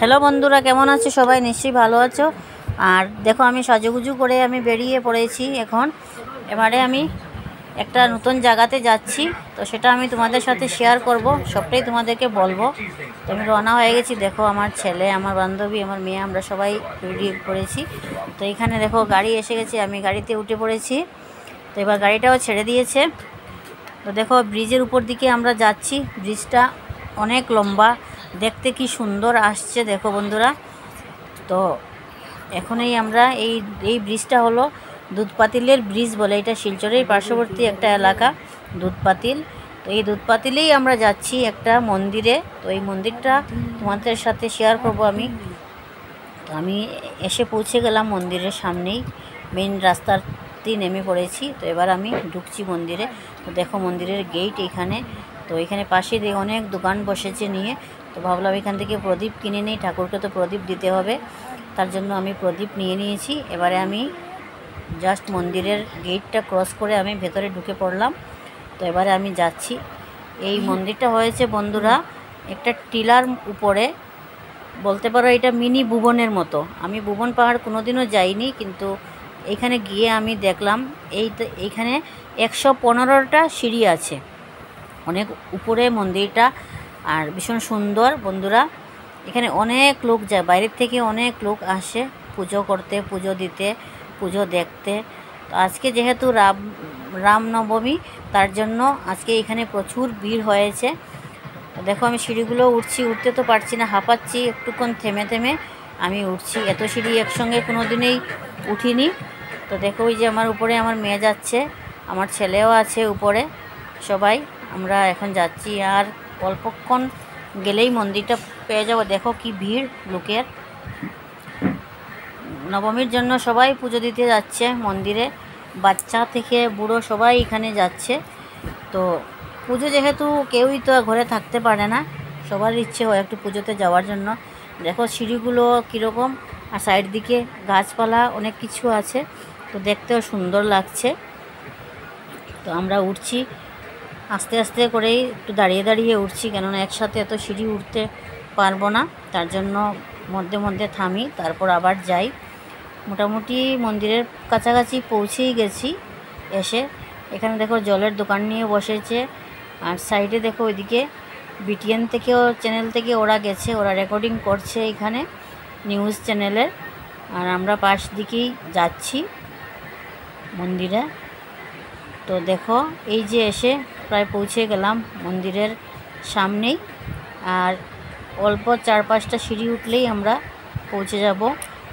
Hello বন্ধুরা, কেমন আছো সবাই? নিশ্চয়ই ভালো আছো। আর দেখো, আমি সাজুগুজু করে আমি বেরিয়ে পড়েছি এখন। এবারে আমি একটা নতুন জায়গাতে যাচ্ছি, তো সেটা আমি তোমাদের সাথে শেয়ার করব, সবটাই তোমাদেরকে বলবো। তো আমি রওনা হয়ে গেছি। দেখো, আমার ছেলে, আমার বান্ধবী, আমার মেয়ে, আমরা সবাই রেডি করেছি। তো এখানে দেখো গাড়ি এসে গেছে, আমি গাড়িতে উঠে পড়েছি। তো এবার গাড়িটাও ছেড়ে দিয়েছে। তো দেখো, ব্রিজের উপর দিকে আমরা যাচ্ছি। ব্রিজটা অনেক লম্বা, দেখতে কি সুন্দর আসছে দেখো বন্ধুরা। তো এখনই আমরা এই ব্রিজটা হলো দুধপাতিলের ব্রিজ বলে, এটা শিলচরের পার্শ্ববর্তী একটা এলাকা দুধপাতিল। তো এই দুধপাতিলেই আমরা যাচ্ছি একটা মন্দিরে। তো এই মন্দিরটা তোমাদের সাথে শেয়ার করব আমি। তো আমি এসে পৌঁছে গেলাম মন্দিরের সামনেই, মেইন রাস্তাতেই নেমে পড়েছি। তো এবার আমি ঢুকছি মন্দিরে। তো দেখো, মন্দিরের গেট এখানে। তো এখানে পাশে দিয়ে অনেক দোকান বসেছে নিয়ে। তো ভাবলাম এখান থেকে প্রদীপ কিনে নিই, ঠাকুরকে তো প্রদীপ দিতে হবে, তার জন্য আমি প্রদীপ নিয়ে নিয়েছি। এবারে আমি জাস্ট মন্দিরের গেটটা ক্রস করে আমি ভেতরে ঢুকে পড়লাম। তো এবারে আমি যাচ্ছি। এই মন্দিরটা হয়েছে বন্ধুরা একটা টিলার উপরে, বলতে পারো এটা মিনি ভুবনের মতো। আমি ভুবন পাহাড় কোনোদিনও যাইনি, কিন্তু এইখানে গিয়ে আমি দেখলাম এইখানে 115টা সিঁড়ি আছে, অনেক উপরে মন্দিরটা। আর ভীষণ সুন্দর বন্ধুরা। এখানে অনেক লোক যায়, বাইরের থেকে অনেক লোক আসে পুজো করতে, পুজো দিতে, পুজো দেখতে। তো আজকে যেহেতু রামনবমী, তার জন্য আজকে এখানে প্রচুর ভিড় হয়েছে। তো দেখো, আমি সিঁড়িগুলো উঠছি, উঠতে তো পারছি না, হাঁপাচ্ছি, একটুক্ষণ থেমে থেমে আমি উঠছি। এত সিঁড়ি একসঙ্গে কোনো দিনেই উঠিনি। তো দেখো, ওই যে আমার উপরে আমার মেয়ে যাচ্ছে, আমার ছেলেও আছে উপরে, সবাই আমরা এখন যাচ্ছি। আর অল্পক্ষণ গেলেই মন্দিরটা পেয়ে যাব। দেখো কি ভিড় লোকের। নবমীর জন্য সবাই পুজো দিতে যাচ্ছে মন্দিরে, বাচ্চা থেকে বুড়ো সবাই এখানে যাচ্ছে। তো পুজো যেহেতু কেউই তো ঘরে থাকতে পারে না, সবার ইচ্ছে হয় একটু পুজোতে যাওয়ার জন্য। দেখো সিঁড়িগুলো কীরকম, আর সাইড দিকে গাছপালা অনেক কিছু আছে, তো দেখতেও সুন্দর লাগছে। তো আমরা উঠছি আস্তে আস্তে করেই, একটু দাঁড়িয়ে দাঁড়িয়ে উঠছি, কেননা একসাথে এত সিঁড়ি উঠতে পারবো না, তার জন্য মধ্যে মধ্যে থামি, তারপর আবার যাই। মোটামুটি মন্দিরের কাছাকাছি পৌঁছেই গেছি। এসে এখানে দেখো জলের দোকান নিয়ে বসেছে। আর সাইডে দেখো ওইদিকে বিটিএন থেকেও, চ্যানেল থেকে ওরা গেছে, ওরা রেকর্ডিং করছে এখানে নিউজ চ্যানেলের। আর আমরা পাশ দিকেই যাচ্ছি মন্দিরে। তো দেখো, এই যে এসে প্রায় পৌঁছে গেলাম মন্দিরের সামনেই। আর অল্প 4-5টা সিঁড়ি উঠলেই আমরা পৌঁছে যাব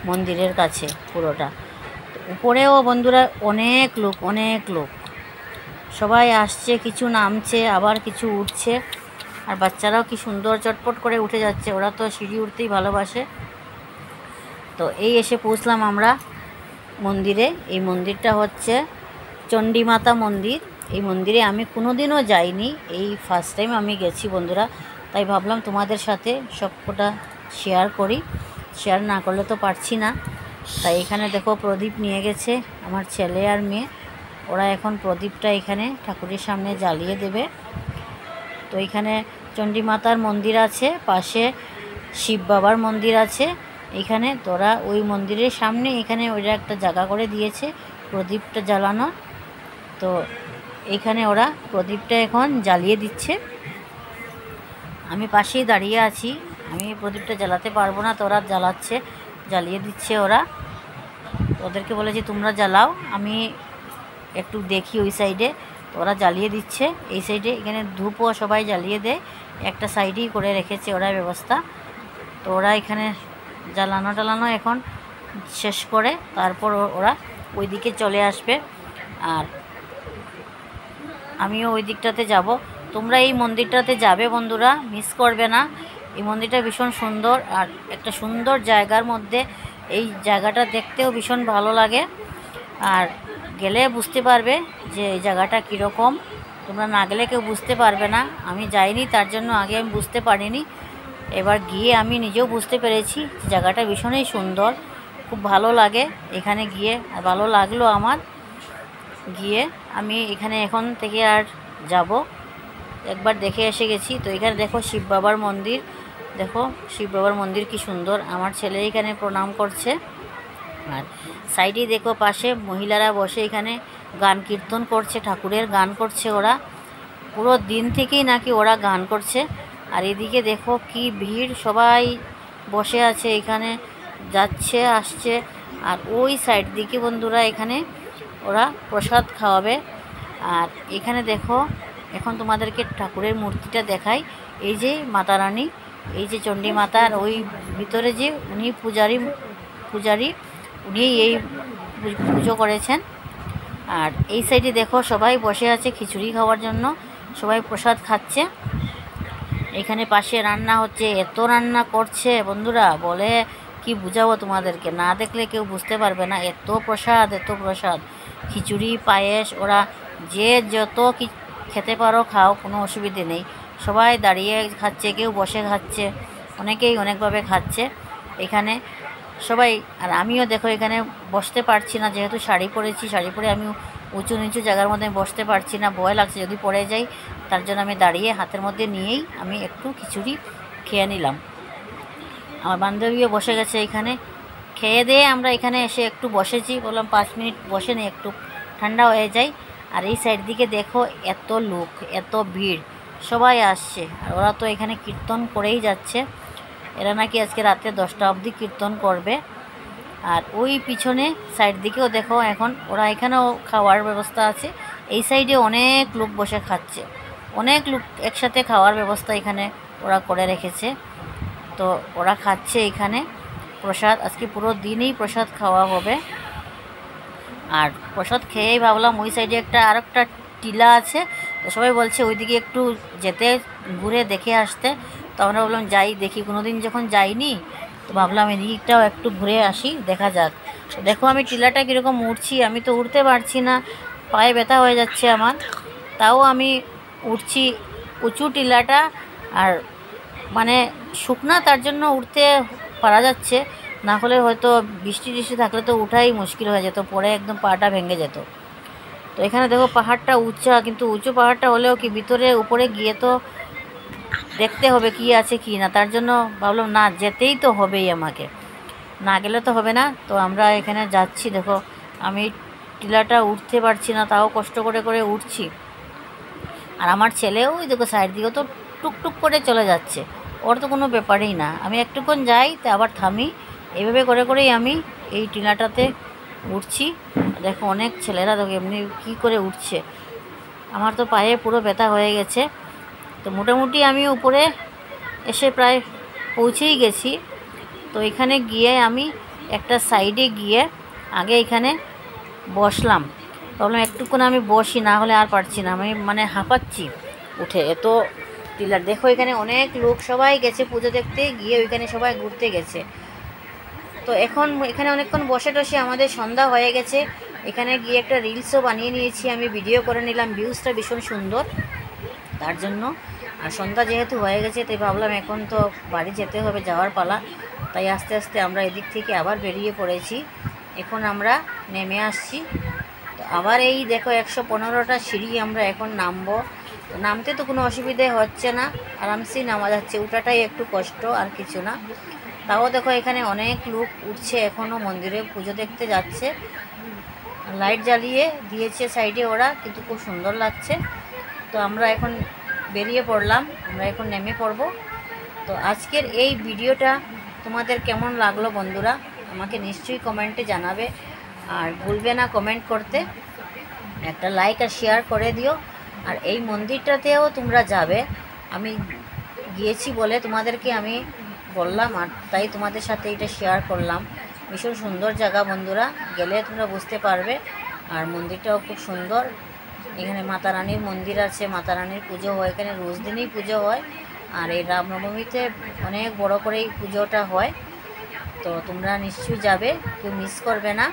মন্দিরের কাছে পুরোটা। উপরেও বন্ধুরা অনেক লোক, অনেক লোক, সবাই আসছে, কিছু নামছে, আবার কিছু উঠছে। আর বাচ্চারাও কি সুন্দর চটপট করে উঠে যাচ্ছে, ওরা তো সিঁড়ি উঠতেই ভালোবাসে। তো এই এসে পৌঁছলাম আমরা মন্দিরে। এই মন্দিরটা হচ্ছে চণ্ডীমাতা মন্দির। এই মন্দিরে আমি কোনোদিনও যাইনি, এই ফার্স্ট টাইম আমি গেছি বন্ধুরা। তাই ভাবলাম তোমাদের সাথে সবকটা শেয়ার করি, শেয়ার না করলে তো পারছি না। তাই এখানে দেখো প্রদীপ নিয়ে গেছে আমার ছেলে আর মেয়ে, ওরা এখন প্রদীপটা এখানে ঠাকুরের সামনে জ্বালিয়ে দেবে। তো এখানে চণ্ডীমাতার মন্দির আছে, পাশে শিব বাবার মন্দির আছে এখানে। তোরা ওই মন্দিরের সামনে এখানে ওইটা একটা জায়গা করে দিয়েছে প্রদীপটা জ্বালানো। তো এখানে ওরা প্রদীপটা এখন জ্বালিয়ে দিচ্ছে, আমি পাশেই দাঁড়িয়ে আছি। আমি প্রদীপটা জ্বালাতে পারবো না, তো ওরা জ্বালাচ্ছে, জ্বালিয়ে দিচ্ছে ওরা। ওদেরকে বলেছি তোমরা জ্বালাও, আমি একটু দেখি ওই সাইডে। তো ওরা জ্বালিয়ে দিচ্ছে এই সাইডে। এখানে ধূপও সবাই জ্বালিয়ে দেয়, একটা সাইডেই করে রেখেছে ওরা ব্যবস্থা। তো ওরা এখানে জ্বালানো এখন শেষ করে তারপর ওরা ওই দিকে চলে আসবে। আর আমিও ওই দিকটাতে যাব। তোমরা এই মন্দিরটাতে যাবে বন্ধুরা, মিস করবে না। এই মন্দিরটা ভীষণ সুন্দর, আর একটা সুন্দর জায়গার মধ্যে। এই জায়গাটা দেখতেও ভীষণ ভালো লাগে, আর গেলে বুঝতে পারবে যে এই জায়গাটা কীরকম। তোমরা না গেলে কেউ বুঝতে পারবে না। আমি যাইনি, তার জন্য আগে আমি বুঝতে পারিনি। এবার গিয়ে আমি নিজেও বুঝতে পেরেছি জায়গাটা ভীষণই সুন্দর, খুব ভালো লাগে এখানে গিয়ে। আর ভালো লাগলো আমার গিয়ে। আমি এখানে এখন থেকে আর যাব, একবার দেখে এসে গেছি। তো এখানে দেখো শিব বাবার মন্দির, দেখো শিব বাবার মন্দির কি সুন্দর। আমার ছেলে এখানে প্রণাম করছে। আর সাইডে দেখো পাশে মহিলারা বসে এখানে গান কীর্তন করছে, ঠাকুরের গান করছে ওরা। পুরো দিন থেকেই নাকি ওরা গান করছে। আর এদিকে দেখো কি ভিড়, সবাই বসে আছে এখানে, যাচ্ছে আসছে। আর ওই সাইড দিকে বন্ধুরা এখানে ওরা প্রসাদ খাওয়াবে। আর এখানে দেখো এখন তোমাদেরকে ঠাকুরের মূর্তিটা দেখাই। এই যে মাতা রানী, এই যে চণ্ডী মাতা, আর ওই ভিতরে যে উনি পূজারি উনি এই পুজো করেছেন। আর এই সাইডে দেখো সবাই বসে আছে খিচুড়ি খাওয়ার জন্য, সবাই প্রসাদ খাচ্ছে। এখানে পাশে রান্না হচ্ছে, এত রান্না করছে বন্ধুরা, বলে কি বুঝাবো তোমাদেরকে, না দেখলে কেউ বুঝতে পারবে না। এত প্রসাদ, এত প্রসাদ, খিচুড়ি পায়েস, ওরা যে যত কি খেতে পারো খাও, কোনো অসুবিধে নেই। সবাই দাঁড়িয়ে খাচ্ছে, কেউ বসে খাচ্ছে, অনেকেই অনেকভাবে খাচ্ছে এখানে সবাই। আর আমিও দেখো এখানে বসতে পারছি না, যেহেতু শাড়ি পরেছি, শাড়ি পরে আমি উঁচু নিচু জায়গার মধ্যে বসতে পারছি না, ভয় লাগছে যদি পড়ে যাই। তার জন্য আমি দাঁড়িয়ে হাতের মধ্যে নিয়েই আমি একটু খিচুড়ি খেয়ে নিলাম। আমার বান্ধবীও বসে গেছে এখানে, খেয়ে দিয়ে আমরা এখানে এসে একটু বসেছি, বললাম 5 মিনিট বসে নিই, একটু ঠান্ডা হয়ে যায়। আর এই সাইড দিকে দেখো এত লোক, এত ভিড়, সবাই আসছে। আর ওরা তো এখানে কীর্তন করেই যাচ্ছে, এরা নাকি আজকে রাতে 10টা অবধি কীর্তন করবে। আর ওই পিছনে সাইড দিকেও দেখো এখন ওরা এখানেও খাওয়ার ব্যবস্থা আছে। এই সাইডে অনেক লোক বসে খাচ্ছে, অনেক লোক একসাথে খাওয়ার ব্যবস্থা এখানে ওরা করে রেখেছে। তো ওরা খাচ্ছে এখানে প্রসাদ, আজকে পুরো দিনই প্রসাদ খাওয়া হবে। আর প্রসাদ খেয়েই ভাবলাম ওই সাইডে আরেকটা টিলা আছে, তো সবাই বলছে ওইদিকে একটু যেতে, ঘুরে দেখে আসতে। তো আমরা বললাম যাই দেখি, কোনো দিন যখন যাইনি তো ভাবলাম এদিকটাও একটু ঘুরে আসি, দেখা যাক। তো দেখো আমি টিলাটা কীরকম উঠছি, আমি তো উঠতে পারছি না, পায়ে ব্যথা হয়ে যাচ্ছে আমার, তাও আমি উঠছি উঁচু টিলাটা। আর মানে শুকনা, তার জন্য উঠতে পারা যাচ্ছে, না হলে হয়তো বৃষ্টি টিষ্টি থাকলে তো উঠাই মুশকিল হয়ে যেত, পরে একদম পাটা ভেঙে যেত। তো এখানে দেখো পাহাড়টা উঁচা, কিন্তু উঁচু পাহাড়টা হলেও কি ভিতরে উপরে গিয়ে তো দেখতে হবে কি আছে কি না, তার জন্য ভাবলাম না যেতেই তো হবেই, আমাকে না গেলে তো হবে না। তো আমরা এখানে যাচ্ছি, দেখো আমি টিলাটা উঠতে পারছি না, তাও কষ্ট করে করে উঠছি। আর আমার ছেলেও ওই দেখো সাইড দিকে তো টুকটুক করে চলে যাচ্ছে, ওর তো কোনো ব্যাপারই না। আমি একটুক্ষণ যাই তো আবার থামি, এইভাবে করে করেই আমি এই টিলাটাতে উঠছি। দেখো অনেক ছেলেরা দেখো এমনি কী করে উঠছে, আমার তো পায়ে পুরো ব্যথা হয়ে গেছে। তো মোটামুটি আমি উপরে এসে প্রায় পৌঁছেই গেছি। তো এখানে গিয়ে আমি একটা সাইডে গিয়ে আগে এখানে বসলাম, ভাবলাম একটুক্ষণ আমি বসি, না হলে আর পারছি না, আমি মানে হাঁপাচ্ছি উঠে এত টিলার। দেখো এখানে অনেক লোক সবাই গেছে পুজো দেখতে, গিয়ে ওইখানে সবাই ঘুরতে গেছে। তো এখন এখানে অনেকক্ষণ বসে টসে আমাদের সন্ধ্যা হয়ে গেছে। এখানে গিয়ে একটা রিলসও বানিয়ে নিয়েছি, আমি ভিডিও করে নিলাম, ভিউজটা ভীষণ সুন্দর তার জন্য। আর সন্ধ্যা যেহেতু হয়ে গেছে তাই ভাবলাম এখন তো বাড়ি যেতে হবে, যাওয়ার পালা। তাই আস্তে আস্তে আমরা এদিক থেকে আবার বেরিয়ে পড়েছি, এখন আমরা নেমে আসছি। তো আবার এই দেখো 115টা সিঁড়ি আমরা এখন নামবো। তো নামতে তো কোনো অসুবিধে হচ্ছে না, আরামসেই নামা যাচ্ছে, ওঠাটাই একটু কষ্ট আর কিছু না। তাও দেখো এখানে অনেক লোক উঠছে, এখনও মন্দিরে পুজো দেখতে যাচ্ছে। লাইট জ্বালিয়ে দিয়েছে সাইডে ওরা, কিন্তু খুব সুন্দর লাগছে। তো আমরা এখন বেরিয়ে পড়লাম, আমরা এখন নেমে পড়ব। তো আজকের এই ভিডিওটা তোমাদের কেমন লাগলো বন্ধুরা, আমাকে নিশ্চয়ই কমেন্টে জানাবে। আর ভুলবে না কমেন্ট করতে, একটা লাইক আর শেয়ার করে দিও। আর এই মন্দিরটাতেও তোমরা যাবে, আমি গিয়েছি বলে তোমাদেরকে আমি বললাম, আর তাই তোমাদের সাথে এটা শেয়ার করলাম। ভীষণ সুন্দর জায়গা বন্ধুরা, গেলে তোমরা বুঝতে পারবে। আর মন্দিরটাও খুব সুন্দর। এখানে মাতা রানীর মন্দির আছে, মাতা রানীর পুজো হয় এখানে, রোজ দিনই পুজো হয়। আর এই রামনবমীতে অনেক বড় করেই পুজোটা হয়। তো তোমরা নিশ্চয়ই যাবে, কেউ মিস করবে না।